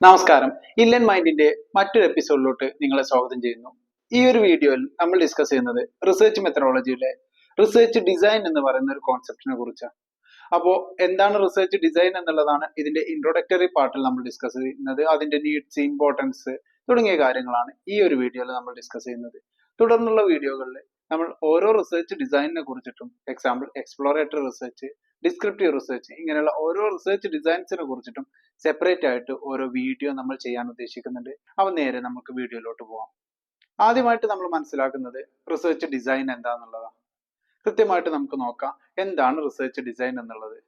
നമസ്കാരം. ഇല്ലൻ മൈൻഡിന്റെ മറ്റൊരു എപ്പിസോഡിലോട്ട് നിങ്ങളെ സ്വാഗതം ചെയ്യുന്നു. ഈ ഒരു വീഡിയോയിൽ നമ്മൾ ഡിസ്കസ് ചെയ്യുന്നത് റിസർച്ച് മെത്തഡോളജിയിലെ റിസർച്ച് ഡിസൈൻ എന്ന് പറയുന്ന ഒരു കോൺസെപ്റ്റിനെ കുറിച്ചാണ്. അപ്പോൾ എന്താണ് റിസർച്ച് ഡിസൈൻ എന്നുള്ളതാണ് ഇതിന്റെ ഇൻട്രൊഡക്ടറി പാർട്ടിൽ നമ്മൾ ഡിസ്കസ് ചെയ്യുന്നത്. അതിന്റെ നീഡ്സ്, ഇമ്പോർട്ടൻസ് തുടങ്ങിയ കാര്യങ്ങളാണ് ഈ ഒരു വീഡിയോയിൽ നമ്മൾ ഡിസ്കസ് ചെയ്യുന്നത്. തുടർന്നുള്ള വീഡിയോകളിൽ നമ്മൾ ഓരോ റിസർച്ച് ഡിസൈനിനെ കുറിച്ചിട്ടും, example exploratory research, descriptive research, ഇങ്ങനെയുള്ള ഓരോ റിസർച്ച് ഡിസൈൻസിനെ കുറിച്ചിട്ടും സെപ്പറേറ്റ് ആയിട്ട് ഓരോ വീഡിയോ നമ്മൾ ചെയ്യാൻ ഉദ്ദേശിക്കുന്നുണ്ട്. അപ്പോൾ നേരെ നമുക്ക് വീഡിയോയിലോട്ട് പോവാം. ആദ്യമായിട്ട് നമ്മൾ മനസ്സിലാക്കുന്നത് റിസർച്ച് ഡിസൈൻ എന്താണെന്നുള്ളതാണ്. കൃത്യമായിട്ട് നമുക്ക് നോക്കാം എന്താണ് റിസർച്ച് ഡിസൈൻ എന്നുള്ളത്.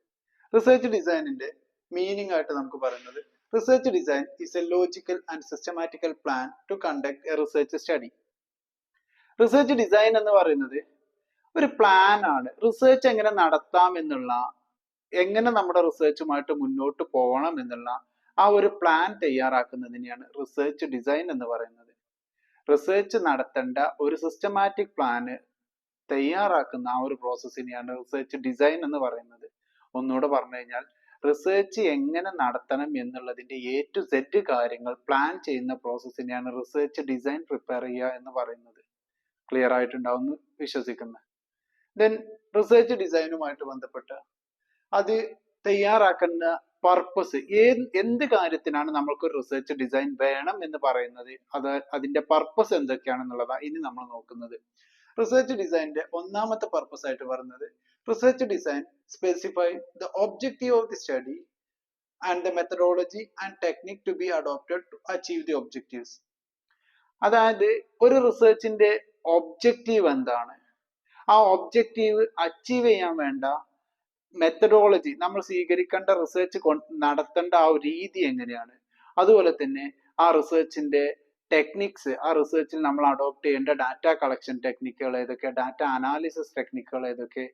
റിസർച്ച് ഡിസൈനിന്റെ മീനിങ് ആയിട്ട് നമുക്ക് പറയുന്നത്, research design is a logical and systematical plan to conduct a research study. Research design എന്ന് പറയുന്നത് ഒരു പ്ലാൻ ആണ്. റിസർച്ച് എങ്ങനെ നടത്താം എന്നുള്ള, എങ്ങനെ നമ്മുടെ റിസർച്ചുമായിട്ട് മുന്നോട്ട് പോകണം എന്നുള്ള ആ ഒരു പ്ലാൻ തയ്യാറാക്കുന്നതിനെയാണ് റിസർച്ച് ഡിസൈൻ എന്ന് പറയുന്നത്. റിസർച്ച് നടത്തേണ്ട ഒരു സിസ്റ്റമാറ്റിക് പ്ലാന് തയ്യാറാക്കുന്ന ആ ഒരു പ്രോസസ്സിനെയാണ് റിസർച്ച് ഡിസൈൻ എന്ന് പറയുന്നത്. ഒന്നുകൂടെ പറഞ്ഞു കഴിഞ്ഞാൽ, റിസർച്ച് എങ്ങനെ നടത്തണം എന്നുള്ളതിന്റെ A to Z കാര്യങ്ങൾ പ്ലാൻ ചെയ്യുന്ന പ്രോസസ്സിനെയാണ് റിസർച്ച് ഡിസൈൻ പ്രിപ്പയർ ചെയ്യുക എന്ന് പറയുന്നത്. ക്ലിയർ ആയിട്ടുണ്ടാവും എന്ന് വിശ്വസിക്കുന്നു. ദെൻ റിസർച്ച് ഡിസൈനുമായിട്ട് ബന്ധപ്പെട്ട് അത് തയ്യാറാക്കുന്ന പർപ്പസ്, എന്ത് കാര്യത്തിനാണ് നമ്മൾക്കൊരു റിസർച്ച് ഡിസൈൻ വേണം എന്ന് പറയുന്നത്, അതിന്റെ പർപ്പസ് എന്തൊക്കെയാണെന്നുള്ളതാണ് ഇനി നമ്മൾ നോക്കുന്നത്. റിസർച്ച് ഡിസൈനിന്റെ ഒന്നാമത്തെ പർപ്പസ് ആയിട്ട് പറയുന്നത്, research design specify the objective of the study and the methodology and technique to be adopted to achieve the objectives. അതായത് ഒരു റിസർച്ചിന്റെ ഒബ്ജക്റ്റീവ് എന്താണ്, ആ ഒബ്ജക്റ്റീവ് അച്ചീവ് ചെയ്യാൻ വേണ്ട മെത്തഡോളജി, നമ്മൾ സ്വീകരിക്കേണ്ട റിസർച്ച് നടത്തേണ്ട ആ ഒരു രീതി എങ്ങനെയാണ്, അതുപോലെ തന്നെ ആ റിസർച്ചിന്റെ ടെക്നിക്സ്, ആ റിസർച്ചിൽ നമ്മൾ അഡോപ്റ്റ് ചെയ്യേണ്ട ഡാറ്റ കളക്ഷൻ ടെക്നിക്കുകൾ ഏതൊക്കെ, ഡാറ്റ അനാലിസിസ് ടെക്നിക്കുകൾ ഏതൊക്കെ,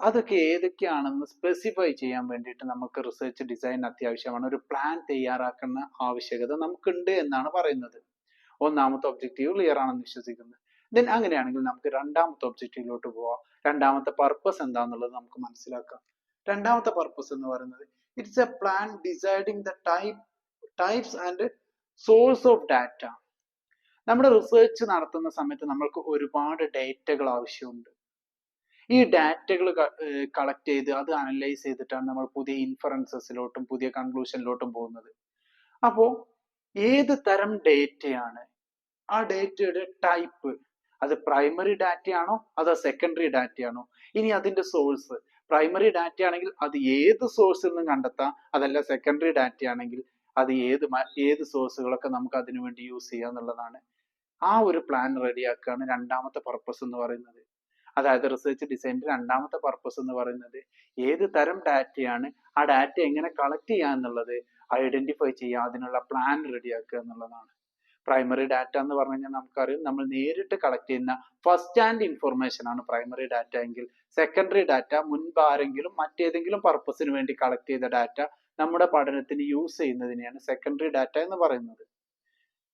അതൊക്കെ ഏതൊക്കെയാണെന്ന് സ്പെസിഫൈ ചെയ്യാൻ വേണ്ടിയിട്ട് നമുക്ക് റിസർച്ച് ഡിസൈൻ അത്യാവശ്യമാണ്. ഒരു പ്ലാൻ തയ്യാറാക്കുന്ന ആവശ്യകത നമുക്കുണ്ട് എന്നാണ് പറയുന്നത്. ഒന്നാമത്തെ ഒബ്ജക്റ്റീവ് ക്ലിയർ ആണെന്ന് വിശ്വസിക്കുന്നു. ദെൻ അങ്ങനെയാണെങ്കിൽ നമുക്ക് രണ്ടാമത്തെ ഒബ്ജക്റ്റീവിലോട്ട് പോവാം. രണ്ടാമത്തെ പർപ്പസ് എന്താണെന്നുള്ളത് നമുക്ക് മനസ്സിലാക്കാം. രണ്ടാമത്തെ പർപ്പസ് എന്ന് പറയുന്നത്, it's A plan deciding the types and source of data. നമ്മുടെ റിസർച്ച് നടത്തുന്ന സമയത്ത് നമ്മൾക്ക് ഒരുപാട് ഡേറ്റകൾ ആവശ്യമുണ്ട്. ഈ ഡാറ്റകൾ കളക്ട് ചെയ്ത് അത് അനലൈസ് ചെയ്തിട്ടാണ് നമ്മൾ പുതിയ ഇൻഫറൻസസിലോട്ടും പുതിയ കൺക്ലൂഷനിലോട്ടും പോകുന്നത്. അപ്പോൾ ഏത് തരം ഡേറ്റയാണ്, ആ ഡേറ്റയുടെ ടൈപ്പ്, അത് പ്രൈമറി ഡാറ്റയാണോ അതോ സെക്കൻഡറി ഡാറ്റയാണോ, ഇനി അതിന്റെ സോഴ്സ്, പ്രൈമറി ഡാറ്റ ആണെങ്കിൽ അത് ഏത് സോഴ്സിൽ നിന്നും കണ്ടെത്താം, അതല്ല സെക്കൻഡറി ഡാറ്റ ആണെങ്കിൽ അത് ഏത് സോഴ്സുകളൊക്കെ നമുക്ക് അതിനു വേണ്ടി യൂസ് ചെയ്യാം എന്നുള്ളതാണ്. ആ ഒരു പ്ലാൻ റെഡിയാക്കുകയാണ് രണ്ടാമത്തെ പർപ്പസ് എന്ന് പറയുന്നത്. അതായത് റിസർച്ച് ഡിസൈനിന്റെ രണ്ടാമത്തെ പർപ്പസ് എന്ന് പറയുന്നത്, ഏത് തരം ഡാറ്റയാണ്, ആ ഡാറ്റ എങ്ങനെ കളക്ട് ചെയ്യുക എന്നുള്ളത് ഐഡന്റിഫൈ ചെയ്യുക, അതിനുള്ള പ്ലാൻ റെഡിയാക്കുക എന്നുള്ളതാണ്. പ്രൈമറി ഡാറ്റ എന്ന് പറഞ്ഞു കഴിഞ്ഞാൽ നമുക്കറിയാം, നമ്മൾ നേരിട്ട് കളക്ട് ചെയ്യുന്ന ഫസ്റ്റ് ഹാൻഡ് ഇൻഫർമേഷൻ ആണ് പ്രൈമറി ഡാറ്റ എങ്കിൽ, സെക്കൻഡറി ഡാറ്റ മുൻപ് ആരെങ്കിലും മറ്റേതെങ്കിലും പർപ്പസിന് വേണ്ടി കളക്ട് ചെയ്ത ഡാറ്റ നമ്മുടെ പഠനത്തിന് യൂസ് ചെയ്യുന്നതിനെയാണ് സെക്കൻഡറി ഡാറ്റ എന്ന് പറയുന്നത്.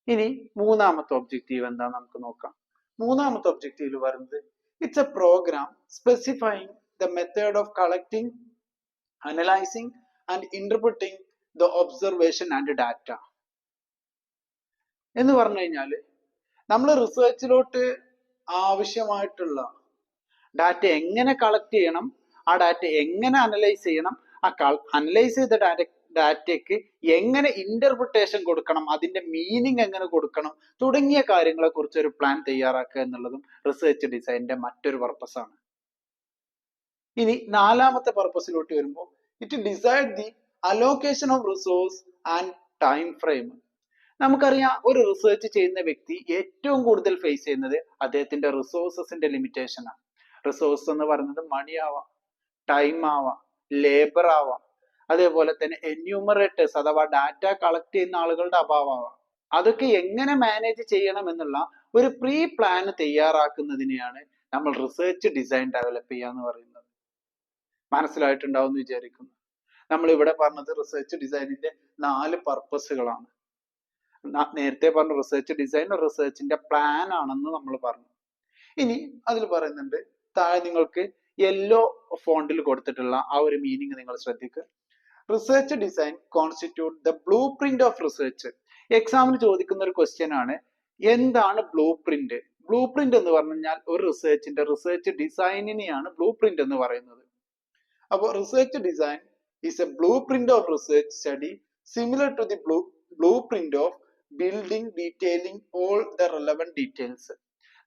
ഇനി മൂന്നാമത്തെ ഒബ്ജക്റ്റീവ് എന്താ നമുക്ക് നോക്കാം. മൂന്നാമത്തെ ഒബ്ജക്റ്റീവ് പറയുന്നത്, it's a program specifying the method of collecting, analysing and interpreting the observation and data. എന്ന് പറഞ്ഞു കഴിഞ്ഞാൽ, നമ്മൾ റിസർച്ചിലോട്ട് ആവശ്യമായിട്ടുള്ള ഡാറ്റ എങ്ങനെ കളക്ട് ചെയ്യണം, ആ ഡാറ്റ എങ്ങനെ അനലൈസ് ചെയ്യണം, ആ അനലൈസ് ചെയ്ത ഡാറ്റയ്ക്ക് എങ്ങനെ ഇന്റർപ്രിട്ടേഷൻ കൊടുക്കണം, അതിന്റെ മീനിങ് എങ്ങനെ കൊടുക്കണം, തുടങ്ങിയ കാര്യങ്ങളെ കുറിച്ച് ഒരു പ്ലാൻ തയ്യാറാക്കുക എന്നുള്ളതും റിസർച്ച് ഡിസൈനിന്റെ മറ്റൊരു പർപ്പസ് ആണ്. ഇനി നാലാമത്തെ പർപ്പസിലോട്ട് വരുമ്പോൾ, it decide the allocation of resource and time frame. നമുക്കറിയാം, ഒരു റിസർച്ച് ചെയ്യുന്ന വ്യക്തി ഏറ്റവും കൂടുതൽ ഫേസ് ചെയ്യുന്നത് അദ്ദേഹത്തിന്റെ റിസോഴ്സസിന്റെ ലിമിറ്റേഷൻ ആണ്. റിസോഴ്സ് എന്ന് പറയുന്നത് മണി ആവാം, ടൈം ആവാം, ലേബർ ആവാം, അതേപോലെ തന്നെ എന്യൂമറേറ്റേഴ്സ് അഥവാ ഡാറ്റ കളക്ട് ചെയ്യുന്ന ആളുകളുടെ അഭാവമാവാം. അതൊക്കെ എങ്ങനെ മാനേജ് ചെയ്യണം എന്നുള്ള ഒരു പ്രീ പ്ലാൻ തയ്യാറാക്കുന്നതിനെയാണ് നമ്മൾ റിസർച്ച് ഡിസൈൻ ഡെവലപ്പ് ചെയ്യുക എന്ന് പറയുന്നത്. മനസ്സിലായിട്ടുണ്ടാവും എന്ന് വിചാരിക്കുന്നു. നമ്മൾ ഇവിടെ പറഞ്ഞത് റിസർച്ച് ഡിസൈനിന്റെ 4 പർപ്പസുകളാണ്. നേരത്തെ പറഞ്ഞ റിസർച്ച് ഡിസൈൻ റിസർച്ചിന്റെ പ്ലാൻ ആണെന്ന് നമ്മൾ പറഞ്ഞു. ഇനി അതിൽ പറയുന്നുണ്ട്, താഴെ നിങ്ങൾക്ക് യെല്ലോ ഫോണ്ടിൽ കൊടുത്തിട്ടുള്ള ആ ഒരു മീനിങ് നിങ്ങൾ ശ്രദ്ധിക്കുക. Research design constitute the blue print of research. എക്സാമിന് ചോദിക്കുന്ന ഒരു ക്വസ്റ്റ്യൻ ആണ്, എന്താണ് ബ്ലൂ പ്രിന്റ്? ബ്ലൂ പ്രിന്റ് എന്ന് പറഞ്ഞു കഴിഞ്ഞാൽ ഒരു റിസർച്ച് ഡിസൈനിനെയാണ് ബ്ലൂ പ്രിന്റ് എന്ന് പറയുന്നത്. അപ്പോൾ research design is a blueprint of research study similar to the blueprint of building detailing all the relevant details.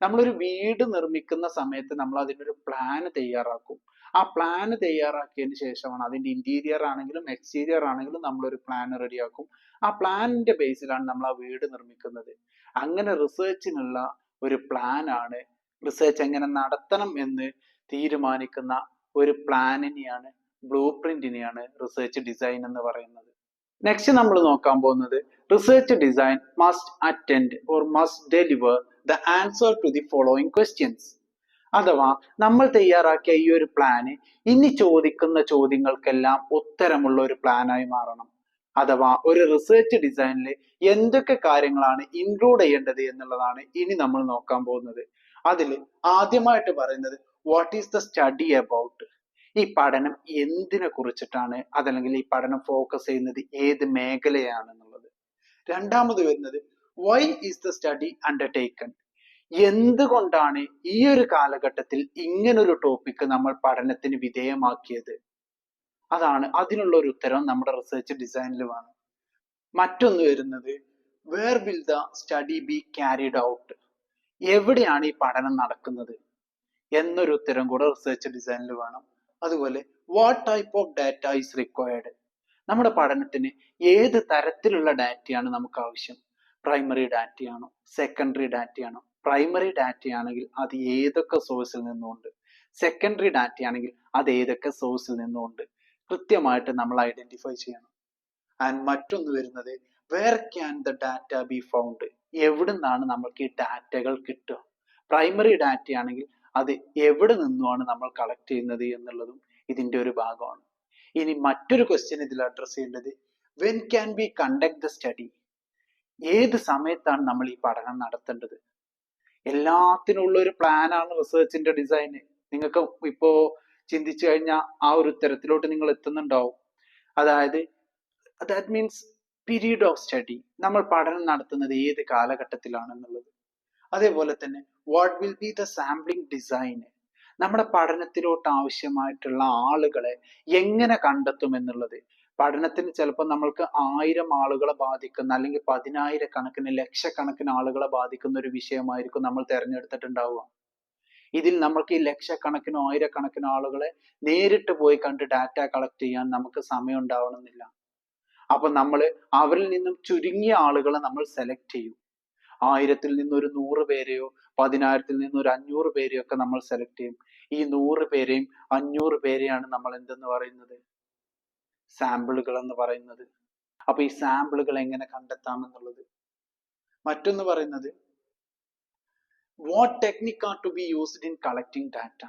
നമ്മളൊരു വീട് നിർമ്മിക്കുന്ന സമയത്ത് നമ്മൾ അതിനൊരു പ്ലാൻ തയ്യാറാക്കും. ആ പ്ലാൻ തയ്യാറാക്കിയതിന് ശേഷമാണ് അതിന്റെ ഇന്റീരിയർ ആണെങ്കിലും എക്സ്റ്റീരിയർ ആണെങ്കിലും നമ്മളൊരു പ്ലാൻ റെഡിയാക്കും. ആ പ്ലാനിന്റെ ബേസിലാണ് നമ്മൾ ആ വീട് നിർമ്മിക്കുന്നത്. അങ്ങനെ റിസർച്ചിനുള്ള ഒരു പ്ലാൻ ആണ്, റിസർച്ച് എങ്ങനെ നടത്തണം എന്ന് തീരുമാനിക്കുന്ന ഒരു പ്ലാനിനെയാണ്, ബ്ലൂ പ്രിന്റിനെയാണ് റിസർച്ച് ഡിസൈൻ എന്ന് പറയുന്നത്. നെക്സ്റ്റ് നമ്മൾ നോക്കാൻ പോകുന്നത് research design must attend or must deliver the answer to the following questions. അഥവാ നമ്മൾ തയ്യാറാക്കിയ ഈ ഒരു പ്ലാന് ഇനി ചോദിക്കുന്ന ചോദ്യങ്ങൾക്കെല്ലാം ഉത്തരമുള്ള ഒരു പ്ലാനായി മാറണം. അഥവാ ഒരു റിസർച്ച് ഡിസൈനിൽ എന്തൊക്കെ കാര്യങ്ങളാണ് ഇൻക്ലൂഡ് ചെയ്യേണ്ടത് എന്നുള്ളതാണ് ഇനി നമ്മൾ നോക്കാൻ പോകുന്നത്. അതിൽ ആദ്യമായിട്ട് പറയുന്നത് what is the study about. ഈ പഠനം എന്തിനെ കുറിച്ചിട്ടാണ്, അതല്ലെങ്കിൽ ഈ പഠനം ഫോക്കസ് ചെയ്യുന്നത് ഏത് മേഖലയാണെന്നുള്ളത്. രണ്ടാമത് വരുന്നത് why is the study undertaken. എന്തുകൊണ്ടാണ് ഈ ഒരു കാലഘട്ടത്തിൽ ഇങ്ങനൊരു ടോപ്പിക് നമ്മൾ പഠനത്തിന് വിധേയമാക്കിയത്? അതിനുള്ള ഒരു ഉത്തരം നമ്മുടെ റിസർച്ച് ഡിസൈനിൽ വേണം. മറ്റൊന്ന് വരുന്നത് where will the study be carried out. എവിടെയാണ് ഈ പഠനം നടക്കുന്നത് എന്നൊരു ഉത്തരം കൂടെ റിസർച്ച് ഡിസൈനിൽ വേണം. അതുപോലെ what type of data is required. നമ്മുടെ പഠനത്തിന് ഏത് തരത്തിലുള്ള ഡാറ്റയാണ് നമുക്ക് ആവശ്യം? പ്രൈമറി ഡാറ്റയാണോ, സെക്കൻഡറി ഡാറ്റയാണോ? പ്രൈമറി ഡാറ്റയാണെങ്കിൽ അത് ഏതൊക്കെ സോഴ്സിൽ നിന്നുണ്ട്, സെക്കൻഡറി ഡാറ്റയാണെങ്കിൽ അത് ഏതൊക്കെ സോഴ്സിൽ നിന്നുണ്ട്, കൃത്യമായിട്ട് നമ്മൾ ഐഡന്റിഫൈ ചെയ്യണം. ആൻഡ് മറ്റൊന്ന് വരുന്നത് where can the data be found. എവിടുന്നാണ് നമ്മൾക്ക് ഈ ഡാറ്റകൾ കിട്ടുക? പ്രൈമറി ഡാറ്റ ആണെങ്കിൽ അത് എവിടെ നിന്നുമാണ് നമ്മൾ കളക്ട് ചെയ്യുന്നത് എന്നുള്ളതും ഇതിന്റെ ഒരു ഭാഗമാണ്. ഇനി മറ്റൊരു ക്വസ്റ്റ്യൻ ഇതിൽ അഡ്രസ് ചെയ്യേണ്ടത് when can be conduct the study. ഏത് സമയത്താണ് നമ്മൾ ഈ പഠനം നടത്തേണ്ടത്? എല്ലാത്തിനുള്ള ഒരു പ്ലാനാണ് റിസർച്ചിന്റെ ഡിസൈന്. നിങ്ങൾക്ക് ഇപ്പോ ചിന്തിച്ചു കഴിഞ്ഞാൽ ആ ഒരു ഉത്തരത്തിലോട്ട് നിങ്ങൾ എത്തുന്നുണ്ടാവും. അതായത് that means period of study, നമ്മൾ പഠനം നടത്തുന്നത് ഏത് കാലഘട്ടത്തിലാണെന്നുള്ളത്. അതേപോലെ തന്നെ what will be the sampling design. നമ്മുടെ പഠനത്തിലോട്ട് ആവശ്യമായിട്ടുള്ള ആളുകളെ എങ്ങനെ കണ്ടെത്തും എന്നുള്ളത്. പഠനത്തിന് ചിലപ്പോൾ നമ്മൾക്ക് 1000 ആളുകളെ ബാധിക്കുന്ന, അല്ലെങ്കിൽ 10,000 ലക്ഷക്കണക്കിന് ആളുകളെ ബാധിക്കുന്ന ഒരു വിഷയമായിരിക്കും നമ്മൾ തിരഞ്ഞെടുത്തിട്ടുണ്ടാവുക. ഇതിൽ നമ്മൾക്ക് ഈ ലക്ഷക്കണക്കിനോ ആയിരക്കണക്കിനോ ആളുകളെ നേരിട്ട് പോയി കണ്ട് ഡാറ്റ കളക്ട് ചെയ്യാൻ നമുക്ക് സമയം ഉണ്ടാവണമെന്നില്ല. അപ്പൊ നമ്മൾ അവരിൽ നിന്നും ചുരുങ്ങിയ ആളുകളെ നമ്മൾ സെലക്ട് ചെയ്യും. 1000-ൽ നിന്ന് ഒരു 100 പേരെയോ 10,000-ൽ നിന്ന് ഒരു 500 പേരെയോ ഒക്കെ നമ്മൾ സെലക്ട് ചെയ്യും. ഈ 100 പേരെയും 500 പേരെയാണ് നമ്മൾ എന്തെന്ന് പറയുന്നത്? സാമ്പിളുകൾ എന്ന് പറയുന്നത്. അപ്പൊ ഈ സാമ്പിളുകൾ എങ്ങനെ കണ്ടെത്താമെന്നുള്ളത്. മറ്റൊന്ന് പറയുന്നത് what technique are to be used in collecting data.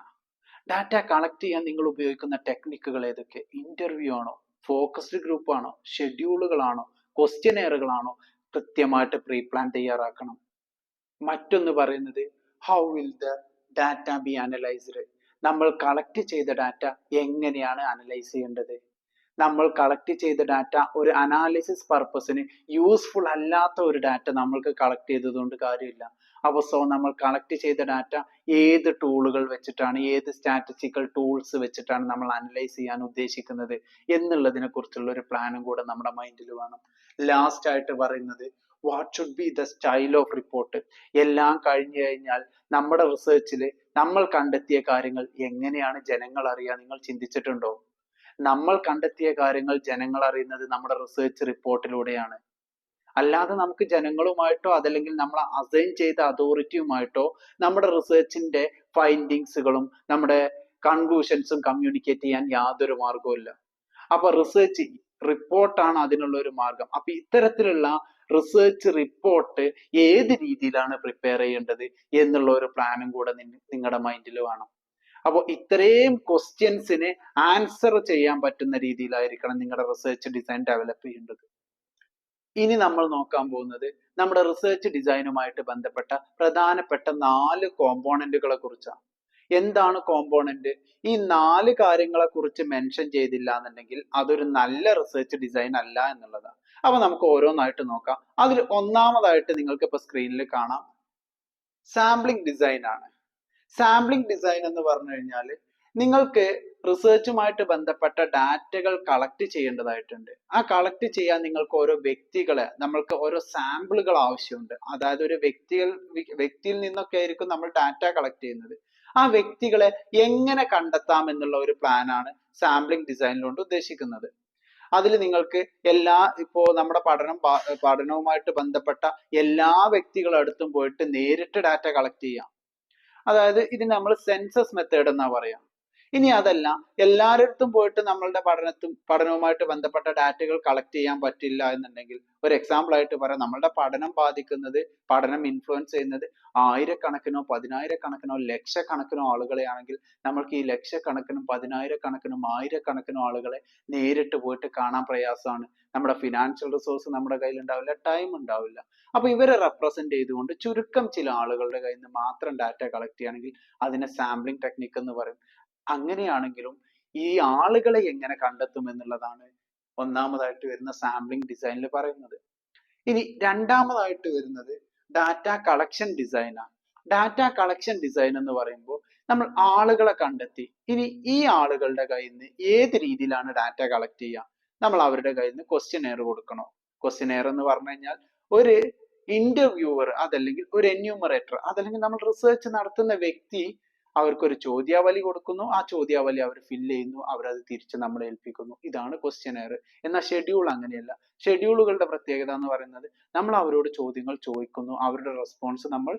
Data collect ചെയ്യാൻ നിങ്ങൾ ഉപയോഗിക്കുന്ന ടെക്നിക്കുകൾ ഏതൊക്കെ? ഇന്റർവ്യൂ ആണോ, ഫോക്കസ്ഡ് ഗ്രൂപ്പ് ആണോ, ഷെഡ്യൂളുകളാണോ, ക്വസ്റ്റ്യനെയറുകളാണോ? കൃത്യമായിട്ട് പ്രീ പ്ലാൻ തയ്യാറാക്കണം. മറ്റൊന്ന് പറയുന്നത് how will the data B analysed. നമ്മൾ കളക്ട് ചെയ്ത ഡാറ്റ എങ്ങനെയാണ് അനലൈസ് ചെയ്യേണ്ടത്? നമ്മൾ കളക്ട് ചെയ്ത ഡാറ്റ ഒരു അനാലിസിസ് പർപ്പസിന് യൂസ്ഫുൾ അല്ലാത്ത ഒരു ഡാറ്റ നമ്മൾക്ക് കളക്ട് ചെയ്തതുകൊണ്ട് കാര്യമില്ല. അപ്പൊ നമ്മൾ കളക്ട് ചെയ്ത ഡാറ്റ ഏത് ടൂളുകൾ വെച്ചിട്ടാണ്, ഏത് സ്റ്റാറ്റിസ്റ്റിക്കൽ ടൂൾസ് വെച്ചിട്ടാണ് നമ്മൾ അനലൈസ് ചെയ്യാൻ ഉദ്ദേശിക്കുന്നത് എന്നുള്ളതിനെ കുറിച്ചുള്ള ഒരു പ്ലാനും കൂടെ നമ്മുടെ മൈൻഡിൽ വേണം. ലാസ്റ്റ് ആയിട്ട് പറയുന്നത് what should be the style of report. എല്ലാം കഴിഞ്ഞു കഴിഞ്ഞാൽ നമ്മുടെ റിസർച്ചിൽ നമ്മൾ കണ്ടെത്തിയ കാര്യങ്ങൾ എങ്ങനെയാണ് ജനങ്ങൾ അറിയുക? നിങ്ങൾ ചിന്തിച്ചിട്ടുണ്ടോ? നമ്മൾ കണ്ടെത്തിയ കാര്യങ്ങൾ ജനങ്ങൾ അറിയുന്നത് നമ്മുടെ റിസർച്ച് റിപ്പോർട്ടിലൂടെയാണ്. അല്ലാതെ നമുക്ക് ജനങ്ങളുമായിട്ടോ അതല്ലെങ്കിൽ നമ്മൾ അസൈൻ ചെയ്ത അതോറിറ്റിയുമായിട്ടോ നമ്മുടെ റിസർച്ചിന്റെ ഫൈൻഡിങ്സുകളും നമ്മുടെ കൺക്ലൂഷൻസും കമ്മ്യൂണിക്കേറ്റ് ചെയ്യാൻ യാതൊരു മാർഗവും ഇല്ല. അപ്പൊ റിസർച്ച് റിപ്പോർട്ടാണ് അതിനുള്ള ഒരു മാർഗം. അപ്പൊ ഇത്തരത്തിലുള്ള റിസർച്ച് റിപ്പോർട്ട് ഏത് രീതിയിലാണ് പ്രിപ്പയർ ചെയ്യേണ്ടത് എന്നുള്ള ഒരു പ്ലാനും കൂടെ നിങ്ങളുടെ മൈൻഡിൽ വേണം. അപ്പോൾ ഇത്രയും ക്വസ്റ്റ്യൻസിന് ആൻസർ ചെയ്യാൻ പറ്റുന്ന രീതിയിലായിരിക്കണം നിങ്ങളുടെ റിസർച്ച് ഡിസൈൻ ഡെവലപ്പ് ചെയ്യേണ്ടത്. ഇനി നമ്മൾ നോക്കാൻ പോകുന്നത് നമ്മുടെ റിസർച്ച് ഡിസൈനുമായിട്ട് ബന്ധപ്പെട്ട പ്രധാനപ്പെട്ട 4 കോമ്പോണന്റുകളെ കുറിച്ചാണ്. എന്താണ് കോമ്പോണന്റ്, ഈ 4 കാര്യങ്ങളെ കുറിച്ച് മെൻഷൻ ചെയ്തില്ല എന്നുണ്ടെങ്കിൽ അതൊരു നല്ല റിസർച്ച് ഡിസൈൻ അല്ല എന്നുള്ളതാണ്. അപ്പൊ നമുക്ക് ഓരോന്നായിട്ട് നോക്കാം. അതിൽ ഒന്നാമതായിട്ട് നിങ്ങൾക്ക് ഇപ്പൊ സ്ക്രീനിൽ കാണാം സാമ്പിളിംഗ് ഡിസൈൻ ആണ്. സാമ്പിളിംഗ് ഡിസൈൻ എന്ന് പറഞ്ഞു കഴിഞ്ഞാൽ നിങ്ങൾക്ക് റിസർച്ചുമായിട്ട് ബന്ധപ്പെട്ട ഡാറ്റകൾ കളക്ട് ചെയ്യേണ്ടതായിട്ടുണ്ട്. ആ കളക്ട് ചെയ്യാൻ നിങ്ങൾക്ക് ഓരോ വ്യക്തികളെ, നമ്മൾക്ക് ഓരോ സാമ്പിളുകൾ ആവശ്യമുണ്ട്. അതായത് ഒരു വ്യക്തിയിൽ നിന്നൊക്കെ ആയിരിക്കും നമ്മൾ ഡാറ്റ കളക്ട് ചെയ്യുന്നത്. ആ വ്യക്തികളെ എങ്ങനെ കണ്ടെത്താം എന്നുള്ള ഒരു പ്ലാൻ ആണ് സാമ്പിളിംഗ് ഡിസൈനിലുകൊണ്ട് ഉദ്ദേശിക്കുന്നത്. അതിൽ നിങ്ങൾക്ക് ഇപ്പോ നമ്മുടെ പഠനവുമായിട്ട് ബന്ധപ്പെട്ട എല്ലാ വ്യക്തികളുടെ അടുത്തും പോയിട്ട് നേരിട്ട് ഡാറ്റ കളക്ട് ചെയ്യാം. അതായത് ഇതിന് നമ്മൾ സെൻസസ് മെത്തേഡ് എന്നാ പറയാം. ഇനി അതല്ല, എല്ലാവരുടെ പോയിട്ട് നമ്മളുടെ പഠനവുമായിട്ട് ബന്ധപ്പെട്ട ഡാറ്റകൾ കളക്ട് ചെയ്യാൻ പറ്റില്ല എന്നുണ്ടെങ്കിൽ, ഒരു എക്സാമ്പിൾ ആയിട്ട് പറയാം, നമ്മളുടെ പഠനം ഇൻഫ്ലുവൻസ് ചെയ്യുന്നത് ആയിരക്കണക്കിനോ പതിനായിരക്കണക്കിനോ ലക്ഷക്കണക്കിനോ ആളുകളെയാണെങ്കിൽ നമ്മൾക്ക് ഈ ലക്ഷക്കണക്കിനും പതിനായിരക്കണക്കിനും ആയിരക്കണക്കിനും ആളുകളെ നേരിട്ട് പോയിട്ട് കാണാൻ പ്രയാസമാണ്. നമ്മുടെ ഫിനാൻഷ്യൽ റിസോഴ്സ് നമ്മുടെ കയ്യിൽ ഉണ്ടാവില്ല, ടൈം ഉണ്ടാവില്ല. അപ്പൊ ഇവരെ റെപ്രസെന്റ് ചെയ്തുകൊണ്ട് ചുരുക്കം ചില ആളുകളുടെ കയ്യിൽ നിന്ന് മാത്രം ഡാറ്റ കളക്ട് ചെയ്യുകയാണെങ്കിൽ അതിനെ സാമ്പിളിംഗ് ടെക്നിക്ക് എന്ന് പറയും. അങ്ങനെയാണെങ്കിലും ഈ ആളുകളെ എങ്ങനെ കണ്ടെത്തും എന്നുള്ളതാണ് ഒന്നാമതായിട്ട് വരുന്ന സാമ്പിളിംഗ് ഡിസൈനിൽ പറയുന്നത്. ഇനി രണ്ടാമതായിട്ട് വരുന്നത് ഡാറ്റ കളക്ഷൻ ഡിസൈനാണ്. ഡാറ്റ കളക്ഷൻ ഡിസൈൻ എന്ന് പറയുമ്പോൾ നമ്മൾ ആളുകളെ കണ്ടെത്തി ഇനി ഈ ആളുകളുടെ കയ്യിൽ നിന്ന് ഏത് രീതിയിലാണ് ഡാറ്റ കളക്ട് ചെയ്യുക, നമ്മൾ അവരുടെ കയ്യിൽ നിന്ന് ക്വസ്റ്റ്യനെയർ കൊടുക്കണോ? ക്വസ്റ്റ്യനെയർ എന്ന് പറഞ്ഞു കഴിഞ്ഞാൽ ഒരു ഇന്റർവ്യൂവർ, അതല്ലെങ്കിൽ ഒരു എന്യൂമറേറ്റർ, അതല്ലെങ്കിൽ നമ്മൾ റിസർച്ച് നടത്തുന്ന വ്യക്തി അവർക്കൊരു ചോദ്യാവലി കൊടുക്കുന്നു. ആ ചോദ്യാവലി അവർ ഫില്ല് ചെയ്യുന്നു, അവരത് തിരിച്ച് നമ്മളെ ഏൽപ്പിക്കുന്നു. ഇതാണ് ക്വസ്റ്റ്യനെയർ. എന്നാൽ ഷെഡ്യൂൾ അങ്ങനെയല്ല. ഷെഡ്യൂളുകളുടെ പ്രത്യേകത എന്ന് പറയുന്നത് നമ്മൾ അവരോട് ചോദ്യങ്ങൾ ചോദിക്കുന്നു, അവരുടെ റെസ്പോൺസ് നമ്മൾ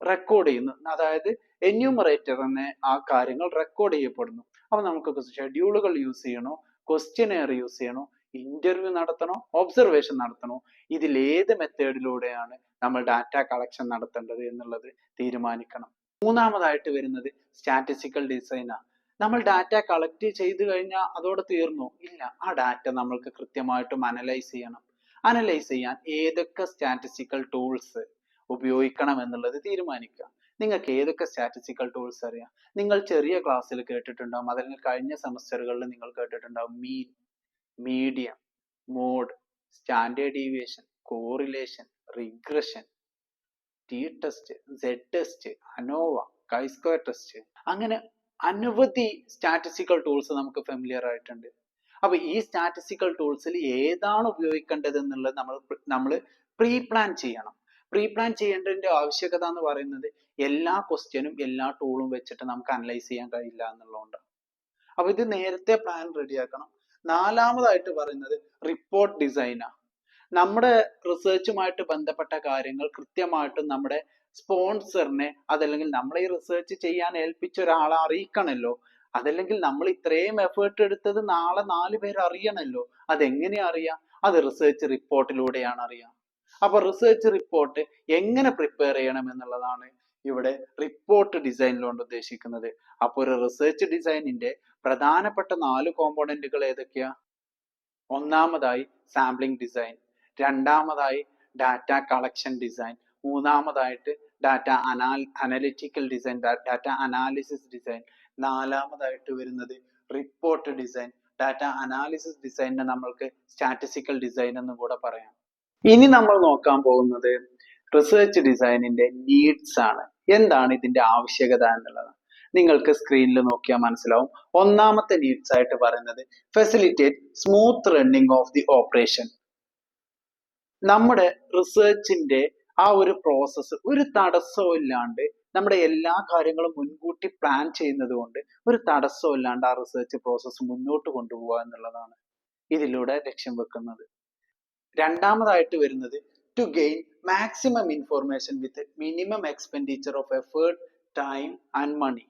റെക്കോർഡ് ചെയ്യുന്നു. അതായത് എന്യൂമറേറ്റർ തന്നെ ആ കാര്യങ്ങൾ റെക്കോർഡ് ചെയ്യപ്പെടുന്നു. അപ്പൊ നമുക്ക് ഷെഡ്യൂളുകൾ യൂസ് ചെയ്യണോ, ക്വസ്റ്റ്യനെയർ യൂസ് ചെയ്യണോ, ഇന്റർവ്യൂ നടത്തണോ, ഒബ്സർവേഷൻ നടത്തണോ, ഇതിൽ ഏത് മെത്തേഡിലൂടെയാണ് നമ്മൾ ഡാറ്റ കളക്ഷൻ നടത്തേണ്ടത് എന്നുള്ളത് തീരുമാനിക്കണം. മൂന്നാമതായിട്ട് വരുന്നത് സ്റ്റാറ്റിസ്റ്റിക്കൽ ഡിസൈനാണ്. നമ്മൾ ഡാറ്റ കളക്ട് ചെയ്ത് കഴിഞ്ഞാൽ അതോടെ തീർന്നു? ഇല്ല. ആ ഡാറ്റ നമ്മൾക്ക് കൃത്യമായിട്ടും അനലൈസ് ചെയ്യണം. അനലൈസ് ചെയ്യാൻ ഏതൊക്കെ സ്റ്റാറ്റിസ്റ്റിക്കൽ ടൂൾസ് ഉപയോഗിക്കണം എന്നുള്ളത് തീരുമാനിക്കുക. നിങ്ങൾക്ക് ഏതൊക്കെ സ്റ്റാറ്റിസ്റ്റിക്കൽ ടൂൾസ് അറിയാം? നിങ്ങൾ ചെറിയ ക്ലാസ്സിൽ കേട്ടിട്ടുണ്ടാവും, അല്ലെങ്കിൽ കഴിഞ്ഞ സെമസ്റ്ററുകളിൽ നിങ്ങൾ കേട്ടിട്ടുണ്ടാവും. Mean, medium, mode, standard deviation, correlation, regression, T test, Z test, ANOVA, chi square test, അങ്ങനെ അനവധി സ്റ്റാറ്റിസ്റ്റിക്കൽ ടൂൾസ് നമുക്ക് ഫെമിലിയർ ആയിട്ടുണ്ട്. അപ്പൊ ഈ സ്റ്റാറ്റിസ്റ്റിക്കൽ ടൂൾസിൽ ഏതാണ് ഉപയോഗിക്കേണ്ടത് എന്നുള്ളത് നമ്മൾ പ്രീ പ്ലാൻ ചെയ്യണം. പ്രീ പ്ലാൻ ചെയ്യേണ്ടതിന്റെ ആവശ്യകത എന്ന് പറയുന്നത് എല്ലാ ക്വസ്റ്റ്യനും എല്ലാ ടൂളും വെച്ചിട്ട് നമുക്ക് അനലൈസ് ചെയ്യാൻ കഴിയില്ല എന്നുള്ളതുകൊണ്ടാണ്. അപ്പൊ ഇത് നേരത്തെ പ്ലാൻ റെഡിയാക്കണം. നാലാമതായിട്ട് പറയുന്നത് റിപ്പോർട്ട് ഡിസൈനാണ്. നമ്മുടെ റിസർച്ചുമായിട്ട് ബന്ധപ്പെട്ട കാര്യങ്ങൾ കൃത്യമായിട്ടും നമ്മുടെ സ്പോൺസറിനെ, അതല്ലെങ്കിൽ നമ്മളെ ഈ റിസർച്ച് ചെയ്യാൻ ഏൽപ്പിച്ച ഒരാളെ അറിയിക്കണമല്ലോ. അതല്ലെങ്കിൽ നമ്മൾ ഇത്രയും എഫേർട്ട് എടുത്തത് നാളെ 4 പേര് അറിയണമല്ലോ. അതെങ്ങനെയാ അറിയാം? അത് റിസർച്ച് റിപ്പോർട്ടിലൂടെയാണ് അറിയാം. അപ്പൊ റിസർച്ച് റിപ്പോർട്ട് എങ്ങനെ പ്രിപ്പയർ ചെയ്യണം എന്നുള്ളതാണ് ഇവിടെ റിപ്പോർട്ട് ഡിസൈനിലുകൊണ്ട് ഉദ്ദേശിക്കുന്നത്. അപ്പൊ ഒരു റിസർച്ച് ഡിസൈനിന്റെ പ്രധാനപ്പെട്ട 4 കോമ്പോണന്റുകൾ ഏതൊക്കെയാ? ഒന്നാമതായി സാമ്പിളിംഗ് ഡിസൈൻ, രണ്ടാമതായി ഡാറ്റ കളക്ഷൻ ഡിസൈൻ, മൂന്നാമതായിട്ട് data analytical design, data analysis design, നാലാമതായിട്ട് വരുന്നത് റിപ്പോർട്ട് ഡിസൈൻ. ഡാറ്റ അനാലിസിസ് ഡിസൈനിനെ നമ്മൾക്ക് സ്റ്റാറ്റിസ്റ്റിക്കൽ ഡിസൈൻ എന്ന് കൂടെ പറയാം. ഇനി നമ്മൾ നോക്കാൻ പോകുന്നത് റിസർച്ച് ഡിസൈനിന്റെ നീഡ്സ് ആണ്. എന്താണ് ഇതിന്റെ ആവശ്യകത എന്നുള്ളത് നിങ്ങൾക്ക് സ്ക്രീനിൽ നോക്കിയാൽ മനസ്സിലാവും. ഒന്നാമത്തെ നീഡ്സ് ആയിട്ട് പറയുന്നത് facilitate smooth running of the operation. നമ്മുടെ റിസർച്ചിന്റെ ആ ഒരു പ്രോസസ്സ് ഒരു തടസ്സവും ഇല്ലാണ്ട്, നമ്മുടെ എല്ലാ കാര്യങ്ങളും മുൻകൂട്ടി പ്ലാൻ ചെയ്യുന്നത് കൊണ്ട് ഒരു തടസ്സവും ഇല്ലാണ്ട് ആ റിസർച്ച് പ്രോസസ്സ് മുന്നോട്ട് കൊണ്ടുപോകുക എന്നുള്ളതാണ് ഇതിലൂടെ ലക്ഷ്യം വെക്കുന്നത്. രണ്ടാമതായിട്ട് വരുന്നത് to gain maximum information with minimum expenditure of effort, time and money.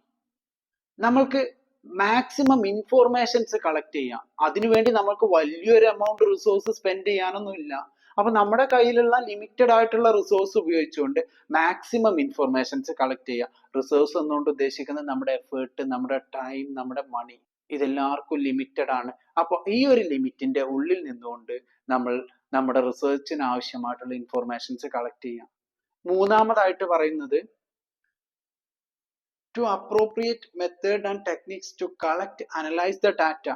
നമ്മൾക്ക് മാക്സിമം ഇൻഫോർമേഷൻസ് കളക്ട് ചെയ്യാം. അതിനുവേണ്ടി നമ്മൾക്ക് വലിയൊരു എമൗണ്ട് റിസോഴ്സ് സ്പെൻഡ് ചെയ്യാനൊന്നും ഇല്ല. അപ്പൊ നമ്മുടെ കയ്യിലുള്ള ലിമിറ്റഡ് ആയിട്ടുള്ള റിസോഴ്സ് ഉപയോഗിച്ചുകൊണ്ട് മാക്സിമം ഇൻഫോർമേഷൻസ് കളക്ട് ചെയ്യുക. റിസോഴ്സ് എന്നുകൊണ്ട് ഉദ്ദേശിക്കുന്നത് നമ്മുടെ എഫേർട്ട്, നമ്മുടെ ടൈം, നമ്മുടെ മണി, ഇതെല്ലാവർക്കും ലിമിറ്റഡ് ആണ്. അപ്പൊ ഈ ഒരു ലിമിറ്റിന്റെ ഉള്ളിൽ നിന്നുകൊണ്ട് നമ്മൾ നമ്മുടെ റിസർച്ചിന് ആവശ്യമായിട്ടുള്ള ഇൻഫോർമേഷൻസ് കളക്ട് ചെയ്യാം. മൂന്നാമതായിട്ട് പറയുന്നത് to appropriate method and techniques to collect analyse the data.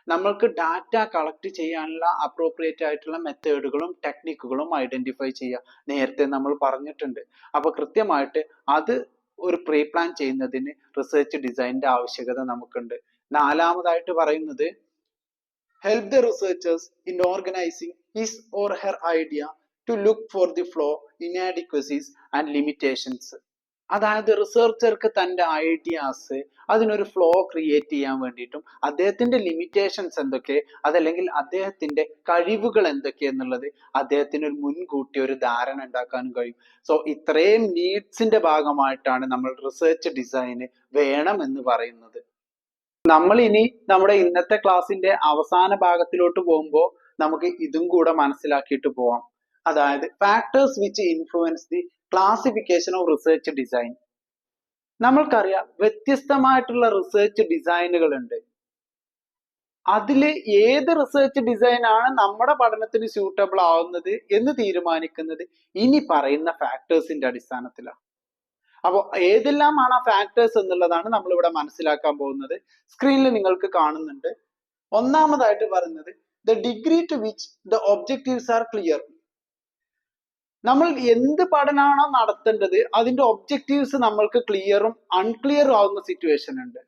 നമ്മൾക്ക് ഡാറ്റ കളക്ട് ചെയ്യാനുള്ള അപ്രോപ്രിയേറ്റ് ആയിട്ടുള്ള മെത്തേഡുകളും ടെക്നിക്കുകളും ഐഡന്റിഫൈ ചെയ്യുക. നേരത്തെ നമ്മൾ പറഞ്ഞിട്ടുണ്ട്. അപ്പൊ കൃത്യമായിട്ട് അത് ഒരു പ്രീ പ്ലാൻ ചെയ്യുന്നതിന് റിസർച്ച് ഡിസൈനിന്റെ ആവശ്യകത നമുക്കുണ്ട്. നാലാമതായിട്ട് പറയുന്നത് help the researchers in organizing his or her idea to look for the flaw, inadequacies and limitations. അതായത് റിസർച്ചർക്ക് തൻ്റെ ഐഡിയാസ് അതിനൊരു ഫ്ലോ ക്രിയേറ്റ് ചെയ്യാൻ വേണ്ടിയിട്ടും അദ്ദേഹത്തിന്റെ ലിമിറ്റേഷൻസ് എന്തൊക്കെ, അതല്ലെങ്കിൽ അദ്ദേഹത്തിന്റെ കഴിവുകൾ എന്തൊക്കെ എന്നുള്ളത് അദ്ദേഹത്തിന് ഒരു മുൻകൂട്ടി ഒരു ധാരണ ഉണ്ടാക്കാനും കഴിയും. സോ ഇത്രയും നീഡ്സിന്റെ ഭാഗമായിട്ടാണ് നമ്മൾ റിസർച്ച് ഡിസൈന് വേണം എന്ന് പറയുന്നത്. നമ്മൾ ഇനി നമ്മുടെ ഇന്നത്തെ ക്ലാസ്സിന്റെ അവസാന ഭാഗത്തിലോട്ട് പോകുമ്പോൾ നമുക്ക് ഇതും കൂടെ മനസ്സിലാക്കിയിട്ട് പോവാം. അതായത് factors which influence the classification of research design. നമ്മൾക്കറിയാം വ്യത്യസ്തമായിട്ടുള്ള റിസർച്ച് ഡിസൈനുകൾ ഉണ്ട്. അതിൽ ഏത് റിസർച്ച് ഡിസൈൻ ആണ് നമ്മുടെ പഠനത്തിന് സ്യൂട്ടബിൾ ആവുന്നത് എന്ന് തീരുമാനിക്കുന്നത് ഇനി പറയുന്ന ഫാക്ടേഴ്സിന്റെ അടിസ്ഥാനത്തിലാണ്. അപ്പോൾ ഏതെല്ലാമാണ് ആ ഫാക്ടേഴ്സ് എന്നുള്ളതാണ് നമ്മൾ ഇവിടെ മനസ്സിലാക്കാൻ പോകുന്നത്. സ്ക്രീനിൽ നിങ്ങൾക്ക് കാണുന്നുണ്ട്. ഒന്നാമതായിട്ട് പറയുന്നത് the degree to which the objectives are clear. നമ്മൾ എന്ത് പഠനമാണോ നടത്തേണ്ടത് അതിന്റെ ഒബ്ജക്റ്റീവ്സ് നമ്മൾക്ക് ക്ലിയറും അൺക്ലിയറും ആവുന്ന സിറ്റുവേഷൻ ഉണ്ട്.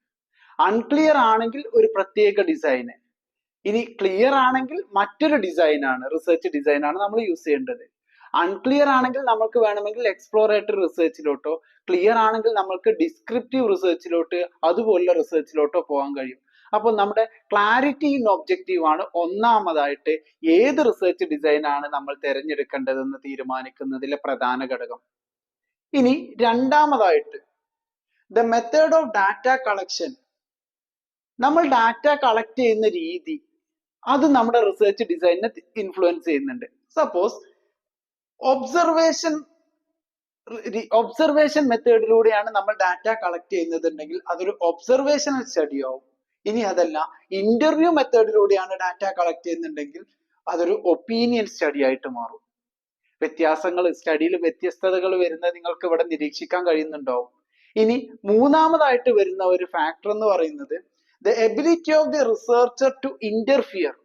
അൺക്ലിയർ ആണെങ്കിൽ ഒരു പ്രത്യേക ഡിസൈന്, ഇനി ക്ലിയർ ആണെങ്കിൽ മറ്റൊരു ഡിസൈനാണ്, റിസർച്ച് ഡിസൈനാണ് നമ്മൾ യൂസ് ചെയ്യേണ്ടത്. അൺക്ലിയർ ആണെങ്കിൽ നമുക്ക് വേണമെങ്കിൽ എക്സ്പ്ലോറേറ്ററി റിസർച്ചിലോട്ടോ, ക്ലിയർ ആണെങ്കിൽ നമുക്ക് ഡിസ്ക്രിപ്റ്റീവ് റിസർച്ചിലോട്ട് അതുപോലുള്ള റിസർച്ചിലോട്ടോ പോകാൻ കഴിയും. അപ്പോൾ നമ്മുടെ ക്ലാരിറ്റി ഇൻ ഒബ്ജക്റ്റീവ് ആണ് ഒന്നാമതായിട്ട് ഏത് റിസർച്ച് ഡിസൈൻ ആണ് നമ്മൾ തിരഞ്ഞെടുക്കേണ്ടതെന്ന് തീരുമാനിക്കുന്നതിലെ പ്രധാന ഘടകം. ഇനി രണ്ടാമതായിട്ട് the method of data collection. നമ്മൾ ഡാറ്റ കളക്ട് ചെയ്യുന്ന രീതി അത് നമ്മുടെ റിസർച്ച് ഡിസൈനിനെ ഇൻഫ്ലുവൻസ് ചെയ്യുന്നുണ്ട്. സപ്പോസ് ഒബ്സർവേഷൻ മെത്തേഡിലൂടെയാണ് നമ്മൾ ഡാറ്റ കളക്ട് ചെയ്യുന്നതുണ്ടെങ്കിൽ അതൊരു ഒബ്സർവേഷണൽ സ്റ്റഡി ആവും. ഇനി അതല്ല ഇന്റർവ്യൂ മെത്തേഡിലൂടെയാണ് ഡാറ്റ കളക്ട് ചെയ്യുന്നുണ്ടെങ്കിൽ അതൊരു ഒപ്പീനിയൻ സ്റ്റഡി ആയിട്ട് മാറും. വ്യത്യാസങ്ങൾ സ്റ്റഡിയിൽ വ്യത്യസ്തതകൾ വരുന്നത് നിങ്ങൾക്ക് ഇവിടെ നിരീക്ഷിക്കാൻ കഴിയുന്നുണ്ടാവും. ഇനി മൂന്നാമതായിട്ട് വരുന്ന ഒരു ഫാക്ടർ എന്ന് പറയുന്നത് the ability of the researcher to interfere.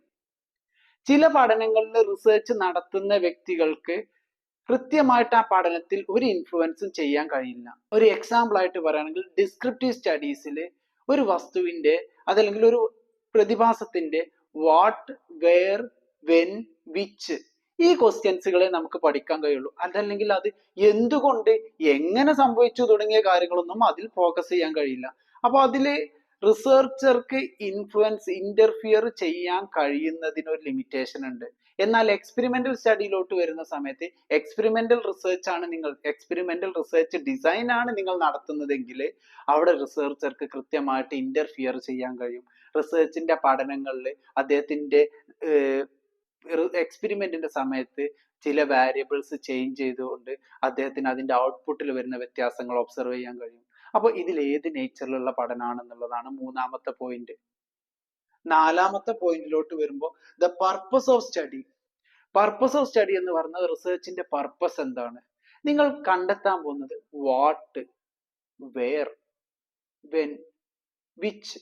ചില പഠനങ്ങളിൽ റിസർച്ച് നടത്തുന്ന വ്യക്തികൾക്ക് കൃത്യമായിട്ട് ആ പഠനത്തിൽ ഒരു ഇൻഫ്ലുവൻസും ചെയ്യാൻ കഴിയില്ല. ഒരു എക്സാമ്പിൾ ആയിട്ട് പറയുകയാണെങ്കിൽ ഡിസ്ക്രിപ്റ്റീവ് സ്റ്റഡീസിൽ ഒരു വസ്തുവിന്റെ അതല്ലെങ്കിൽ ഒരു പ്രതിഭാസത്തിന്റെ വാട്ട്, വെയർ, വെൻ, വിച്ച് ഈ ക്വസ്റ്റ്യൻസുകളെ നമുക്ക് പഠിക്കാൻ കഴിയുള്ളൂ. അതല്ലെങ്കിൽ അത് എന്തുകൊണ്ട്, എങ്ങനെ സംഭവിച്ചു തുടങ്ങിയ കാര്യങ്ങളൊന്നും അതിൽ ഫോക്കസ് ചെയ്യാൻ കഴിയില്ല. അപ്പൊ അതില് റിസർച്ചർക്ക് ഇന്റർഫിയർ ചെയ്യാൻ കഴിയുന്നതിനൊരു ലിമിറ്റേഷൻ ഉണ്ട്. എന്നാൽ എക്സ്പെരിമെന്റൽ സ്റ്റഡിയിലോട്ട് വരുന്ന സമയത്ത് എക്സ്പെരിമെന്റൽ റിസർച്ച് ഡിസൈൻ ആണ് നിങ്ങൾ നടത്തുന്നതെങ്കിൽ അവിടെ റിസർച്ചർക്ക് കൃത്യമായിട്ട് ഇന്റർഫിയർ ചെയ്യാൻ കഴിയും. റിസർച്ചിന്റെ പഠനങ്ങളിൽ അദ്ദേഹത്തിന്റെ എക്സ്പെരിമെന്റിന്റെ സമയത്ത് ചില വാരിയബിൾസ് ചേഞ്ച് ചെയ്തുകൊണ്ട് അദ്ദേഹത്തിന് അതിന്റെ ഔട്ട്പുട്ടിൽ വരുന്ന വ്യത്യാസങ്ങൾ ഒബ്സർവ് ചെയ്യാൻ കഴിയും. അപ്പോൾ ഇതിൽ ഏത് നേച്ചറിലുള്ള പഠനമാണെന്നുള്ളതാണ് മൂന്നാമത്തെ പോയിന്റ്. നാലാമത്തെ പോയിന്റിലോട്ട് വരുമ്പോൾ the purpose of study. Purpose of study എന്ന് പറയുന്നത് റിസർച്ചിന്റെ പർപ്പസ് എന്താണ്? നിങ്ങൾ കണ്ടെത്താൻ പോകുന്നത് വാട്ട്, വെയർ, വെൻ, വിച്ച്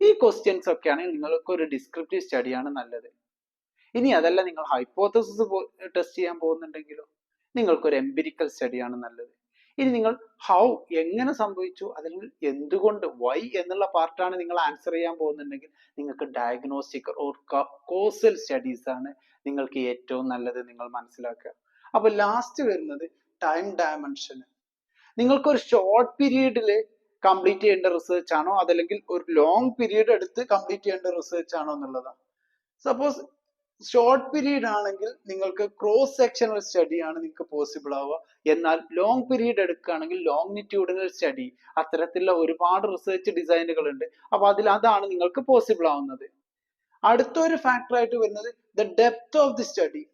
ഈ ക്വസ്റ്റ്യൻസ് ഒക്കെ ആണെങ്കിൽ നിങ്ങൾക്ക് ഒരു ഡിസ്ക്രിപ്റ്റീവ് സ്റ്റഡിയാണ് നല്ലത്. ഇനി അതല്ല നിങ്ങൾ ഹൈപ്പോത്തസിസ് ടെസ്റ്റ് ചെയ്യാൻ പോകുന്നുണ്ടെങ്കിലോ നിങ്ങൾക്കൊരു എംപിരിക്കൽ സ്റ്റഡിയാണ് നല്ലത്. ഇനി നിങ്ങൾ ഹൗ, എങ്ങനെ സംഭവിച്ചു, അല്ലെങ്കിൽ എന്തുകൊണ്ട്, വൈ എന്നുള്ള പാർട്ടാണ് നിങ്ങൾ ആൻസർ ചെയ്യാൻ പോകുന്നുണ്ടെങ്കിൽ നിങ്ങൾക്ക് ഡയഗ്നോസ്റ്റിക് ഓർ കോസൽ സ്റ്റഡീസ് ആണ് നിങ്ങൾക്ക് ഏറ്റവും നല്ലത് നിങ്ങൾ മനസ്സിലാക്കുക. അപ്പൊ ലാസ്റ്റ് വരുന്നത് ടൈം ഡയമെൻഷൻ. നിങ്ങൾക്കൊരു ഷോർട്ട് പീരീഡിൽ കംപ്ലീറ്റ് ചെയ്യേണ്ട റിസർച്ച് ആണോ അതല്ലെങ്കിൽ ഒരു ലോങ് പീരീഡ് എടുത്ത് കംപ്ലീറ്റ് ചെയ്യേണ്ട റിസർച്ച് ആണോ എന്നുള്ളതാണ്. സപ്പോസ് ഷോർട്ട് പീരീഡ് ആണെങ്കിൽ നിങ്ങൾക്ക് ക്രോസ് സെക്ഷണൽ സ്റ്റഡി ആണ് നിങ്ങൾക്ക് പോസിബിൾ ആവുക. എന്നാൽ ലോങ് പീരീഡ് എടുക്കുകയാണെങ്കിൽ ലോങ്ങിറ്റ്യൂഡിനൽ സ്റ്റഡി, അത്തരത്തിലുള്ള ഒരുപാട് റിസർച്ച് ഡിസൈനുകൾ ഉണ്ട്. അപ്പൊ അതാണ് നിങ്ങൾക്ക് പോസിബിൾ ആവുന്നത്. അടുത്തൊരു ഫാക്ടർ ആയിട്ട് വരുന്നത് the depth of the study.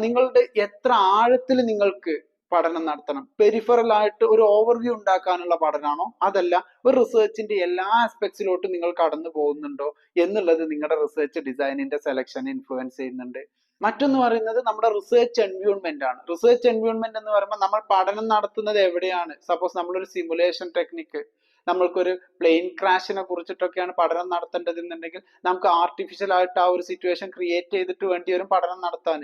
നിങ്ങളുടെ എത്ര ആഴത്തിൽ നിങ്ങൾക്ക് പഠനം നടത്തണം. പെരിഫറൽ ആയിട്ട് ഒരു ഓവർവ്യൂ ഉണ്ടാക്കാനുള്ള പഠനമാണോ അതല്ല ഒരു റിസർച്ചിന്റെ എല്ലാ ആസ്പെക്ട്സിലോട്ടും നിങ്ങൾ കടന്നു പോകുന്നുണ്ടോ എന്നുള്ളത് നിങ്ങളുടെ റിസർച്ച് ഡിസൈനിന്റെ സെലക്ഷൻ ഇൻഫ്ലുവൻസ് ചെയ്യുന്നുണ്ട്. മറ്റൊന്ന് പറയുന്നത് നമ്മുടെ റിസർച്ച് എൻവയോൺമെന്റ് ആണ്. റിസർച്ച് എൻവയോൺമെന്റ് എന്ന് പറയുമ്പോൾ നമ്മൾ പഠനം നടത്തുന്നത് എവിടെയാണ്? സപ്പോസ് നമ്മളൊരു സിമുലേഷൻ ടെക്നിക്ക്, നമ്മൾക്കൊരു പ്ലെയിൻ ക്രാഷിനെ കുറിച്ചിട്ടൊക്കെയാണ് പഠനം നടത്തേണ്ടതെന്നുണ്ടെങ്കിൽ നമുക്ക് ആർട്ടിഫിഷ്യൽ ആയിട്ട് ആ ഒരു സിറ്റുവേഷൻ ക്രിയേറ്റ് ചെയ്തിട്ട് വേണ്ടി വരും പഠനം നടത്താൻ.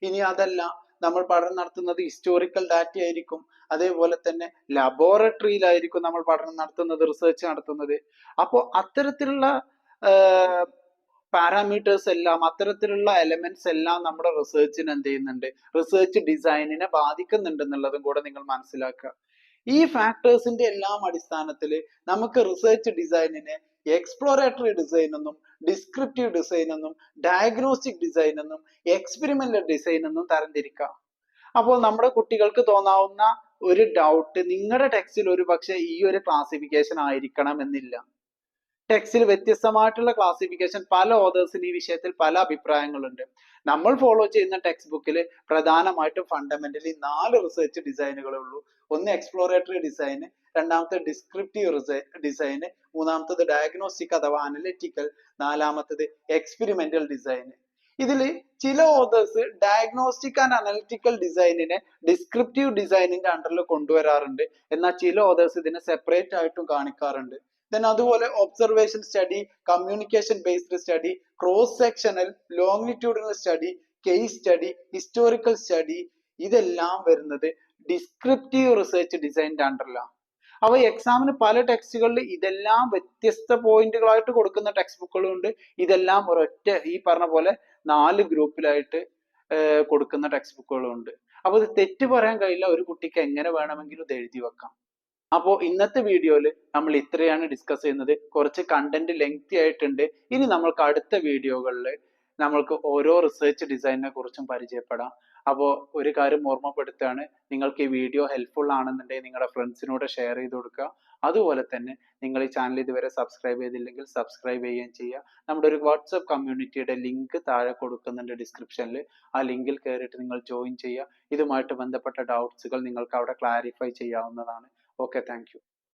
ഇനി അതല്ല, നമ്മൾ പഠനം നടത്തുന്നത് ഹിസ്റ്റോറിക്കൽ ഡാറ്റ ആയിരിക്കും, അതേപോലെ തന്നെ ലബോറട്ടറിയിലായിരിക്കും നമ്മൾ പഠനം നടത്തുന്നത്, റിസർച്ച് നടത്തുന്നത്. അപ്പോൾ അത്തരത്തിലുള്ള പാരാമീറ്റേഴ്സ് എല്ലാം, അത്തരത്തിലുള്ള എലമെന്റ്സ് എല്ലാം നമ്മുടെ റിസർച്ചിന് എന്ത് ചെയ്യുന്നുണ്ട്, റിസർച്ച് ഡിസൈനിനെ ബാധിക്കുന്നുണ്ട് എന്നുള്ളതും കൂടെ നിങ്ങൾ മനസ്സിലാക്കുക. ഈ ഫാക്ടേഴ്സിന്റെ എല്ലാം അടിസ്ഥാനത്തിൽ നമുക്ക് റിസർച്ച് ഡിസൈനിനെ എക്സ്പ്ലോറേറ്ററി ഡിസൈൻ എന്നും ഡിസ്ക്രിപ്റ്റീവ് ഡിസൈൻ എന്നും ഡയഗ്നോസ്റ്റിക് ഡിസൈൻ എന്നും എക്സ്പെരിമെന്റൽ ഡിസൈൻ എന്നും തരംതിരിക്കാം. അപ്പോൾ നമ്മുടെ കുട്ടികൾക്ക് തോന്നാവുന്ന ഒരു ഡൗട്ട്, നിങ്ങളുടെ ടെക്സ്റ്റിൽ ഒരു പക്ഷെ ഈ ഒരു ക്ലാസിഫിക്കേഷൻ ആയിരിക്കണം എന്നില്ല. ടെക്സ്റ്റിൽ വ്യത്യസ്തമായിട്ടുള്ള ക്ലാസിഫിക്കേഷൻ, പല ഓതേഴ്സിന് ഈ വിഷയത്തിൽ പല അഭിപ്രായങ്ങളുണ്ട്. നമ്മൾ ഫോളോ ചെയ്യുന്ന ടെക്സ്റ്റ് ബുക്കിൽ പ്രധാനമായിട്ടും ഫണ്ടമെന്റലി 4 റിസർച്ച് ഡിസൈനുകളേ ഉള്ളൂ. ഒന്ന് എക്സ്പ്ലോറേറ്ററി ഡിസൈൻ, രണ്ടാമത്തെ ഡിസ്ക്രിപ്റ്റീവ് ഡിസൈൻ, മൂന്നാമത്തത് ഡയഗ്നോസ്റ്റിക് അഥവാ അനലിറ്റിക്കൽ, നാലാമത്തത് എക്സ്പെരിമെന്റൽ ഡിസൈൻ. ഇതിൽ ചില ഓതേഴ്സ് ഡയഗ്നോസ്റ്റിക് ആൻഡ് അനലിറ്റിക്കൽ ഡിസൈനിനെ ഡിസ്ക്രിപ്റ്റീവ് ഡിസൈനിന്റെ അണ്ടറിൽ കൊണ്ടുവരാറുണ്ട്, എന്നാൽ ചില ഓതേഴ്സ് ഇതിനെ സെപ്പറേറ്റ് ആയിട്ടും കാണിക്കാറുണ്ട്. then അതുപോലെ observation study, communication based study, cross sectional, longitudinal study, case study, historical study, ഇതെല്ലാം വരുന്നത് ഡിസ്ക്രിപ്റ്റീവ് റിസർച്ച് ഡിസൈനിന്റെ അണ്ടറിലാണ്. അപ്പൊ എക്സാമിന് പല ടെക്സ്റ്റുകളിൽ ഇതെല്ലാം വ്യത്യസ്ത പോയിന്റുകളായിട്ട് കൊടുക്കുന്ന ടെക്സ്റ്റ് ബുക്കുകളും ഉണ്ട്. ഇതെല്ലാം ഒരൊറ്റ ഈ പറഞ്ഞ പോലെ 4 ഗ്രൂപ്പിലായിട്ട് കൊടുക്കുന്ന ടെക്സ്റ്റ് ബുക്കുകളും ഉണ്ട്. അപ്പൊ ഇത് തെറ്റ് പറയാൻ കഴിയില്ല, ഒരു കുട്ടിക്ക് എങ്ങനെ വേണമെങ്കിലും ഇത് എഴുതി വെക്കാം. അപ്പോൾ ഇന്നത്തെ വീഡിയോയിൽ നമ്മൾ ഇത്രയാണ് ഡിസ്കസ് ചെയ്യുന്നത്. കുറച്ച് കണ്ടന്റ് ലെങ്തി ആയിട്ടുണ്ട്. ഇനി നമ്മൾക്ക് അടുത്ത വീഡിയോകളിൽ നമ്മൾക്ക് ഓരോ റിസർച്ച് ഡിസൈനിനെ കുറിച്ചും പരിചയപ്പെടാം. അപ്പോൾ ഒരു കാര്യം ഓർമ്മപ്പെടുത്തുകയാണ്, നിങ്ങൾക്ക് ഈ വീഡിയോ ഹെൽപ്ഫുൾ ആണെന്നുണ്ടെങ്കിൽ നിങ്ങളുടെ ഫ്രണ്ട്സിനോട് ഷെയർ ചെയ്ത് കൊടുക്കുക. അതുപോലെ തന്നെ നിങ്ങൾ ഈ ചാനൽ ഇതുവരെ സബ്സ്ക്രൈബ് ചെയ്തില്ലെങ്കിൽ സബ്സ്ക്രൈബ് ചെയ്യുകയും ചെയ്യുക. നമ്മുടെ ഒരു വാട്സപ്പ് കമ്മ്യൂണിറ്റിയുടെ ലിങ്ക് താഴെ കൊടുക്കുന്നുണ്ട് ഡിസ്ക്രിപ്ഷനിൽ. ആ ലിങ്കിൽ കയറിയിട്ട് നിങ്ങൾ ജോയിൻ ചെയ്യുക. ഇതുമായിട്ട് ബന്ധപ്പെട്ട ഡൗട്ട്സുകൾ നിങ്ങൾക്ക് അവിടെ ക്ലാരിഫൈ ചെയ്യാവുന്നതാണ്. Okay, thank you.